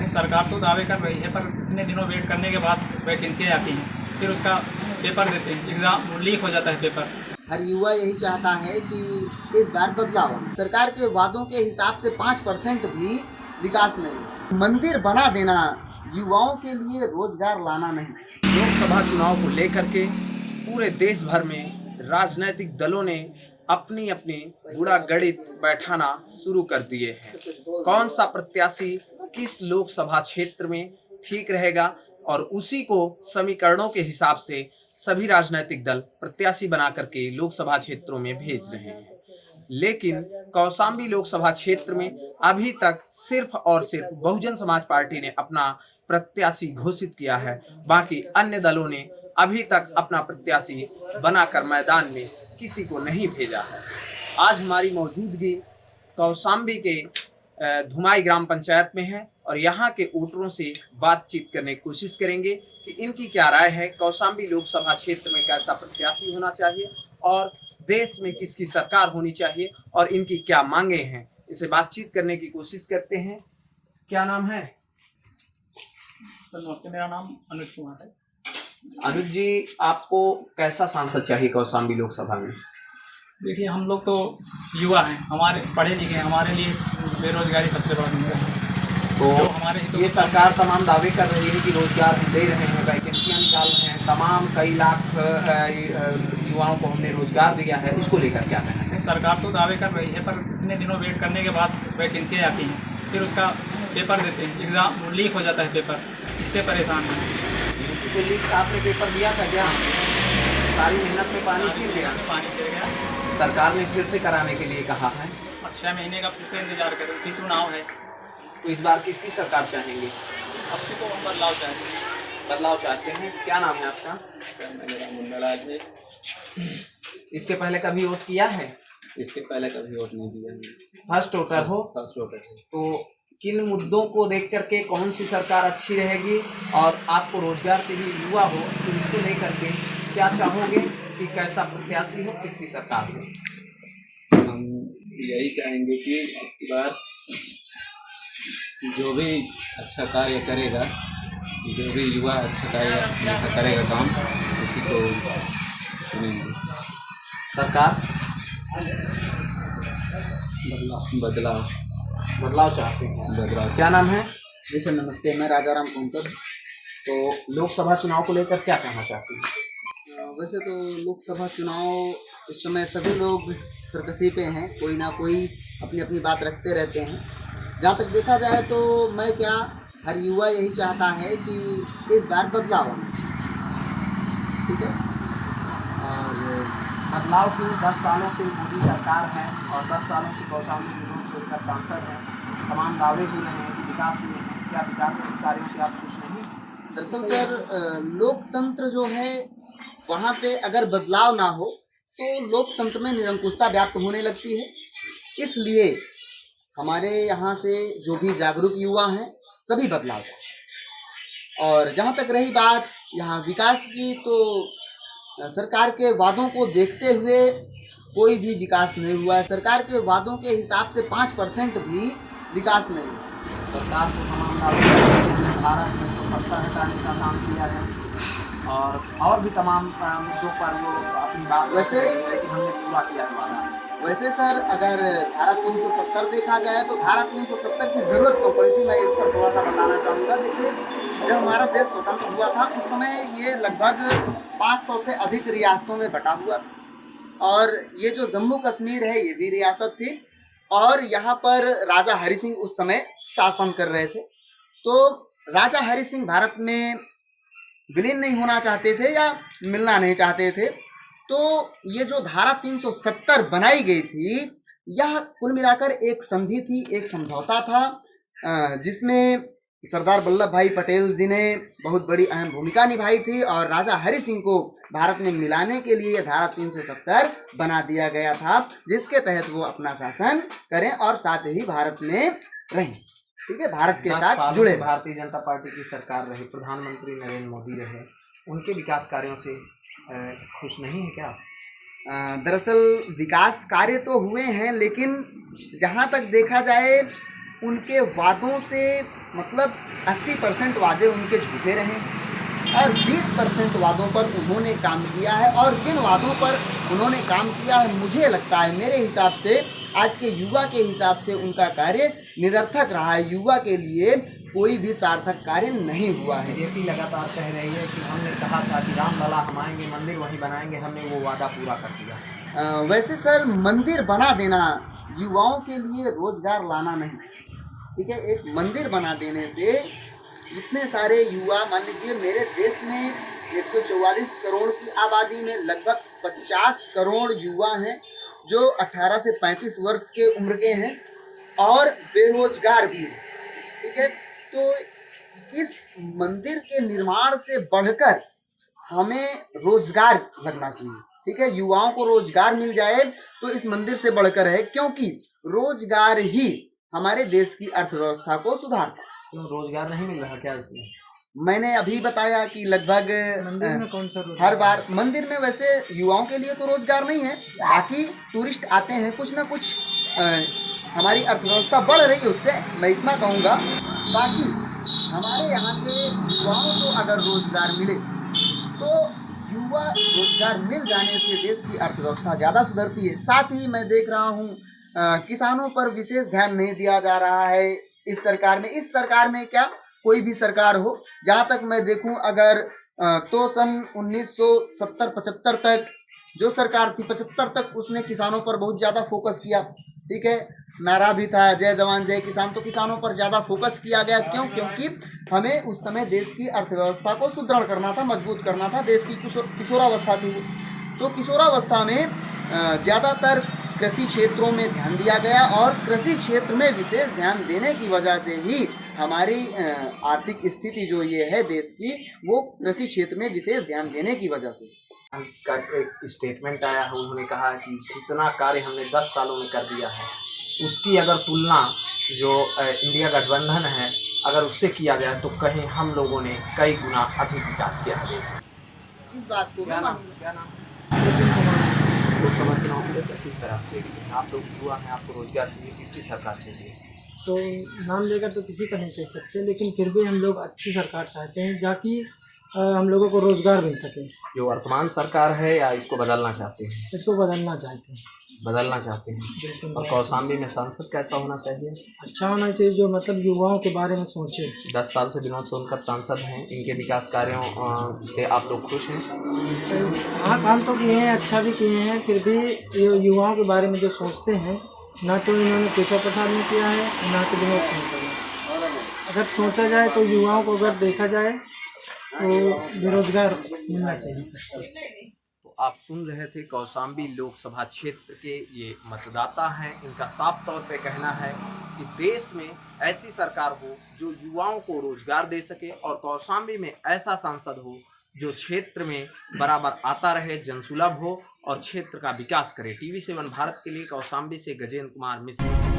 नहीं, सरकार तो दावे कर रही है, पर इतने दिनों वेट करने के बाद वैकेंसी आती हैं, फिर उसका पेपर देते हैं, एग्ज़ाम लीक हो जाता है पेपर। हर युवा यही चाहता है कि इस बार बदलाव आए। सरकार के वादों के हिसाब से 5% भी विकास नहीं। मंदिर बना देना युवाओं के लिए रोजगार लाना नहीं। लोकसभा चुनाव को लेकर के पूरे देश भर में राजनीतिक दलों ने अपनी अपनी गुड़ा गणित बैठाना शुरू कर दिए हैं। कौन सा प्रत्याशी किस लोकसभा क्षेत्र में ठीक रहेगा, और उसी को समीकरणों के हिसाब से सभी राजनीतिक दल प्रत्याशी बना करके लोकसभा क्षेत्रों में भेज रहे हैं। लेकिन कौशाम्बी लोकसभा क्षेत्र में अभी तक सिर्फ और सिर्फ बहुजन समाज पार्टी ने अपना प्रत्याशी घोषित किया है। बाकी अन्य दलों ने अभी तक अपना प्रत्याशी बनाकर मैदान में किसी को नहीं भेजा है। आज हमारी मौजूदगी कौशाम्बी के धुमाई ग्राम पंचायत में है और यहाँ के वोटरों से बातचीत करने की कोशिश करेंगे कि इनकी क्या राय है, कौशाम्बी लोकसभा क्षेत्र में कैसा प्रत्याशी होना चाहिए और देश में किसकी सरकार होनी चाहिए और इनकी क्या मांगे हैं। इसे बातचीत करने की कोशिश करते हैं। क्या नाम है? नमस्ते, मेरा नाम अनुज कुमार है। अनुज जी, आपको कैसा सांसद चाहिए कौशाम्बी लोकसभा में? देखिए, हम लोग तो युवा हैं, हमारे पढ़े लिखे हैं, हमारे लिए बेरोजगारी सबसे बड़ा मुद्दा है। तो हमारे ये सरकार तमाम दावे कर रही है कि रोजगार हम दे रहे हैं, वैकेंसियाँ निकाल रहे हैं, तमाम कई लाख युवाओं को हमने रोजगार दिया है, उसको लेकर क्या कहना है? सरकार तो दावे कर रही है, पर इतने दिनों वेट करने के बाद वैकेंसी आती हैं, फिर उसका पेपर देते हैं, एग्ज़ाम लीक हो जाता है पेपर, इससे परेशान हैं। पुलिस का आपने पेपर दिया था क्या? सारी मेहनत में पानी फिर गया? पानी फिर गया। सरकार ने फिर से कराने के लिए कहा है। 6 महीने का फिर से इंतजार करें, फिर चुनाव है। तो इस बार किसकी सरकार चाहेंगे? अब तो हम बदलाव चाहते हैं। बदलाव चाहते हैं। क्या नाम है आपका? मेरा मुंडाराज है। इसके पहले कभी वोट किया है? इसके पहले कभी वोट नहीं दिया। फर्स्ट वोटर हो? फर्स्ट वोटर है। तो किन मुद्दों को देख करके कौन सी सरकार अच्छी रहेगी, और आपको रोजगार से भी युवा हो तो इसको लेकर के क्या चाहोगे कि कैसा प्रत्याशी हो, किसकी सरकार हो? हम यही चाहेंगे कि अब की बार जो भी अच्छा कार्य करेगा, जो भी युवा अच्छा कार्य अच्छा करेगा काम, उसी को चुनेंगे। सरकार बदलाव चाहते हैं। बदलाव। क्या नाम है? जी सर, नमस्ते, मैं राजाराम सोनकर। तो लोकसभा चुनाव को लेकर क्या कहना चाहते हैं? वैसे तो लोकसभा चुनाव इस समय सभी लोग सरकसी पे हैं, कोई ना कोई अपनी अपनी बात रखते रहते हैं। जहाँ तक देखा जाए तो मैं क्या, हर युवा यही चाहता है कि इस बार बदलाव आए। ठीक है, और बदलाव की 10 सालों से मोदी सरकार है और 10 सालों से कौशाम्बी लोग से लेकर सांसद हैं, तमाम दावे हो रहे हैं कि विकास हुए हैं। क्या विकास कार्यों से आप खुश नहीं? दरअसल सर, लोकतंत्र जो है वहाँ पे अगर बदलाव ना हो तो लोकतंत्र में निरंकुशता व्याप्त होने लगती है। इसलिए हमारे यहाँ से जो भी जागरूक युवा हैं सभी बदलाव चाहते हैं। और जहाँ तक रही बात यहाँ विकास की, तो सरकार के वादों को देखते हुए कोई भी विकास नहीं हुआ है। सरकार के वादों के हिसाब से 5% भी विकास नहीं हुआ। सरकार को तमाम दावे धारा 370 हटाने का काम किया है और भी तमाम मुद्दों पर वो अपनी बात वैसे कि हमने पूरा किया है। वैसे सर, अगर धारा 370 देखा जाए तो धारा 370 की जरूरत तो पड़ी थी। मैं इस पर थोड़ा सा बताना चाहूँगा। देखिए, जब हमारा देश स्वतंत्र हुआ था उस समय ये लगभग 500 से अधिक रियासतों में बटा हुआ था, और ये जो जम्मू कश्मीर है ये भी रियासत थी, और यहाँ पर राजा हरि सिंह उस समय शासन कर रहे थे। तो राजा हरि सिंह भारत में विलीन नहीं होना चाहते थे या मिलना नहीं चाहते थे। तो ये जो धारा 370 बनाई गई थी, यह कुल मिलाकर एक संधि थी, एक समझौता था, जिसमें सरदार वल्लभ भाई पटेल जी ने बहुत बड़ी अहम भूमिका निभाई थी, और राजा हरि सिंह को भारत में मिलाने के लिए यह धारा 370 बना दिया गया था, जिसके तहत वो अपना शासन करें और साथ ही भारत में रहें। ठीक है, भारत के साथ जुड़े। भारतीय जनता पार्टी की सरकार रही, प्रधानमंत्री नरेंद्र मोदी रहे, उनके विकास कार्यों से खुश नहीं है क्या? दरअसल विकास कार्य तो हुए हैं, लेकिन जहाँ तक देखा जाए उनके वादों से मतलब 80% वादे उनके झूठे रहे और 20% वादों पर उन्होंने काम किया है। और जिन वादों पर उन्होंने काम किया है, मुझे लगता है, मेरे हिसाब से, आज के युवा के हिसाब से उनका कार्य निरर्थक रहा है। युवा के लिए कोई भी सार्थक कार्य नहीं हुआ है। बीजेपी लगातार कह रही है कि हमने कहा था कि रामलला हम आएंगे, मंदिर वहीं बनाएंगे, हमने वो वादा पूरा कर दिया। वैसे सर, मंदिर बना देना युवाओं के लिए रोजगार लाना नहीं, ठीक है। एक मंदिर बना देने से इतने सारे युवा, मान लीजिए मेरे देश में 144 करोड़ की आबादी में लगभग 50 करोड़ युवा हैं जो 18 से 35 वर्ष के उम्र के हैं और बेरोजगार भी हैं, ठीक है। तो इस मंदिर के निर्माण से बढ़कर हमें रोजगार लगना चाहिए, ठीक है। युवाओं को रोजगार मिल जाए तो इस मंदिर से बढ़कर है, क्योंकि रोजगार ही हमारे देश की अर्थव्यवस्था को सुधारता है। क्यों रोजगार नहीं मिल रहा क्या इसमें? मैंने अभी बताया कि लगभग मंदिर में कौन सा रोजगार? हर बार मंदिर में वैसे युवाओं के लिए तो रोजगार नहीं है, बाकी टूरिस्ट आते हैं, कुछ ना कुछ हमारी अर्थव्यवस्था बढ़ रही है उससे, मैं इतना कहूँगा। बाकी हमारे यहाँ के युवाओं को अगर रोजगार मिले तो युवा रोजगार मिल जाने से देश की अर्थव्यवस्था ज़्यादा सुधरती है। साथ ही मैं देख रहा हूँ किसानों पर विशेष ध्यान नहीं दिया जा रहा है इस सरकार में क्या कोई भी सरकार हो, जहाँ तक मैं देखूं, अगर तो सन 1970-75 तक जो सरकार थी, 75 तक उसने किसानों पर बहुत ज़्यादा फोकस किया, ठीक है। नारा भी था जय जवान जय किसान, तो किसानों पर ज़्यादा फोकस किया गया। क्यों? क्योंकि हमें उस समय देश की अर्थव्यवस्था को सुदृढ़ करना था, मजबूत करना था। देश की किशोरावस्था थी, तो किशोरावस्था में ज़्यादातर कृषि क्षेत्रों में ध्यान दिया गया और कृषि क्षेत्र में विशेष ध्यान देने की वजह से ही हमारी आर्थिक स्थिति जो ये है देश की, वो कृषि क्षेत्र में विशेष ध्यान देने की वजह से। का एक स्टेटमेंट आया है, उन्होंने कहा कि जितना कार्य हमने 10 सालों में कर दिया है उसकी अगर तुलना जो इंडिया गठबंधन है अगर उससे किया जाए तो कहीं हम लोगों ने कई गुना अधिक विकास किया है। इस बात को क्या नाम तो समझ रहा हूँ किस तरह से आप लोग युवा हैं, आपको रोजगार चाहिए, किसकी सरकार चाहिए? तो नाम लेकर तो किसी का नहीं कह सकते, लेकिन फिर भी हम लोग अच्छी सरकार चाहते हैं ताकि हम लोगों को रोजगार मिल सके। जो वर्तमान सरकार है या इसको बदलना चाहते हैं? इसको बदलना चाहते हैं। बदलना चाहते हैं। और कौशाम्बी में सांसद कैसा होना चाहिए? अच्छा होना चाहिए, जो मतलब युवाओं के बारे में सोचे। 10 साल से विनोद सोनकर सांसद हैं, इनके विकास कार्यों से आप लोग खुश हैं? हाँ, काम तो किए हैं, अच्छा भी किए हैं, फिर भी युवाओं के बारे में जो सोचते हैं, ना तो इन्होंने केशव प्रसाद ने किया है, ना तो विनोद सोनकर ने। अगर सोचा जाए तो युवाओं को अगर देखा जाए तो बेरोजगार मिलना चाहिए सबको। तो आप सुन रहे थे कौशाम्बी लोकसभा क्षेत्र के ये मतदाता हैं, इनका साफ तौर पे कहना है कि देश में ऐसी सरकार हो जो युवाओं को रोजगार दे सके और कौशाम्बी में ऐसा सांसद हो जो क्षेत्र में बराबर आता रहे, जनसुलभ हो और क्षेत्र का विकास करे। TV7 भारत के लिए कौशाम्बी से गजेंद्र कुमार मिश्र।